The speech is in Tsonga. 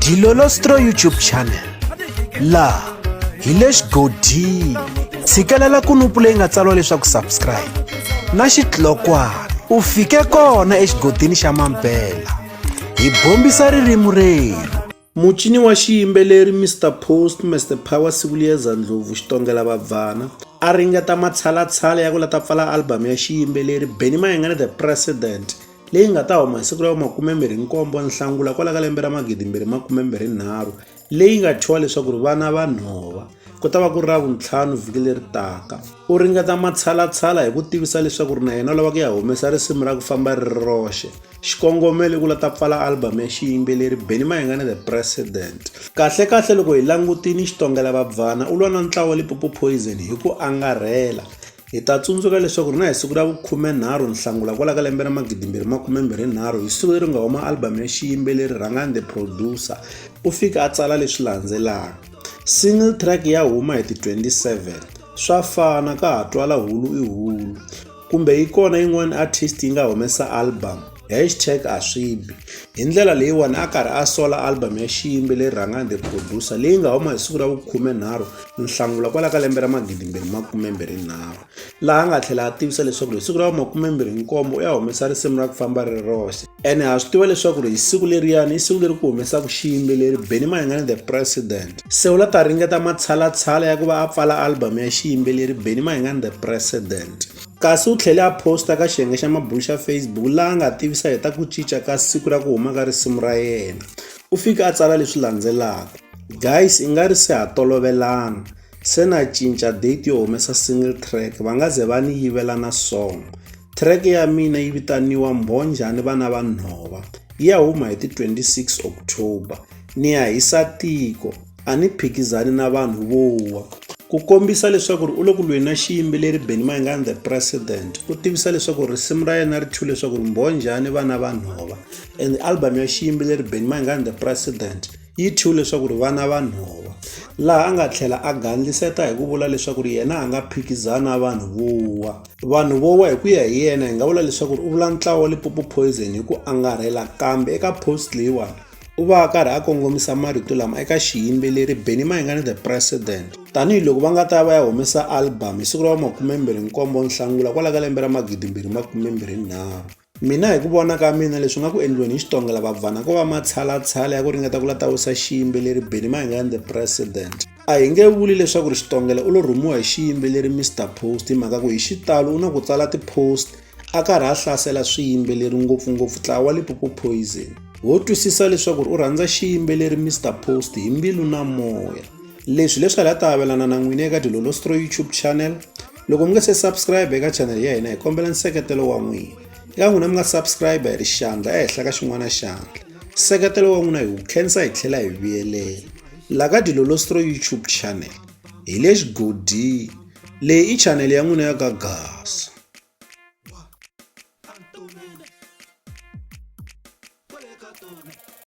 Dilolostro YouTube channel laha hi le xigodini. Tshikelela kunupu leyi nga tsariwa leswaku subscribe na xitlokwana u fike kona exigodini xa Mampela. Hi bombisa ririmi rero. Mucini wa xiyimbeleri Mr Post Mr Power Sibuliyeza Ndlovu Xitongela Bafana a ringeta matshalatshala ya ku lata pfala album ya xiyimbeleri Benny Mayengani The President leyi nga ta huma hi siku ra 27 Nhlangula kwala ka lembe ra 2023, leyi nga thyiwa leswaku ri vana va nhova. Ku ta va ku ri Ravuntlhanu vhiki leri taka. U ringeta matshalatshala hi ku tivisa leswaku ri na yena lava ku ya humesa risimu ra ku famba ri roxe. Xikongomelo ku lata pfala album ya xiyimbeleri Benny Mayengani The President. Kahle loko hi langutini Xitongela Bafana u lwa na ntlawa Limpopo Poison hi ku angarhela. Hi ta tsundzuka leswaku ri na hi siku ra 13 Nhlangula kwala ka lembe ra 2023 hi siku leri nga huma album ya xiyimbeleri Rhangani The Producer u fika a tsala leswi landzelaka. Single track ya huma hi ti 27 swa fana ka ha twala hulu i hulu, kumbe yi kona yin'wana artist yi nga humesa album #aswibi. Hi ndlela leyiwani a karhi a sola album ya xiyimbeleri Rhangani The Producer leyi nga huma hi siku ra 13 Nhlangula kwala ka lembe ra 2023, laha a nga tlhela a tivisa leswaku hi siku ra 27 u ya humesa risimu ra ku famba ri roxe. Ene ha swi tiva leswaku ri hi siku leriyani i siku leri ku humesaka xiyimbeleri Benny Mayengani The President. Se u la ta ringeta matshalatshala ya ku va a pfala album ya xiyimbeleri Benny Mayengani The President. Kasi u tlhele a posta ka xiyenge xa mabulu xa Facebook laha a nga tivisa hi ta ku cinca ka siku ra ku huma ka risimu ra yena. U fika a tsala leswi landzelaka. Guys, i nga ri se ha tolovelana. Se na cinca date yo humesa single track, va nga ze va ni yivela na song. Track ya mina yi vitaniwa Mbhonjani Vana Va Nhova. Yi ya huma hi ti 26 October. Ni ya hisa tiko, a ni phikizani na vanhu vo wa. Ku kombisa leswaku u le ku lweni na xiyimbeleri Benny Mayengani The President. U tivisa leswaku risimu ra yena ri thyiwe leswaku Mbhonjani Vana Va Nhova, and album ya xiyimbeleri Benny Mayengani The President yi thyiwe leswaku Vana Va Nhova, laha a nga tlhela a gandliseta hi ku vula leswaku yena a nga phikizana na vanhu vo wa. Vanhu vo wa hi ku ya hi yena hi nga vula leswaku u vula ntlawa Limpopo Poison hi ku angarhela, kambe eka post leyiwani u va a karhi a kongomisa marito lama eka xiyimbeleri Benny Mayengani The President, tanihiloko va nga ta va ya humesa album hi siku ra 27 Nhlangula kwala ka lembe ra 2023. Mina hi ku vona ka mina leswi nga ku endliweni hi Xitongela Bafana ko va matshalatshala ya ku ringeta ku lata wisa xiyimbeleri Benny Mayengani The President. A hi nge vuli leswaku ri Xitongela u lo rhumiwa hi xiyimbeleri Mr Post hi mhaka ku hi xitalo u na ku tsala ti-post a karhi a hlasela swiyimbeleri ngopfungopfu ntlawa Limpopo Poison. Ho twisisa leswaku u rhandza xiyimbeleri Mr Post hi mbilu na moya. Leswi ha ta avelana na n'wini eka Dilolostro YouTube channel. Loko mi nga se subscribe eka channel ya hina hi kombela nseketelo wa n'wina. Eka n'wina mi nga subscribe hi ri xandla ehenhla ka xin'wana xandla. Nseketelo wa n'wina hi wu khensa hi tlhela hi vuyelela. La ka Dilolostro YouTube channel hi le xigodini. Leyi i channel ya n'wina ya Gaga.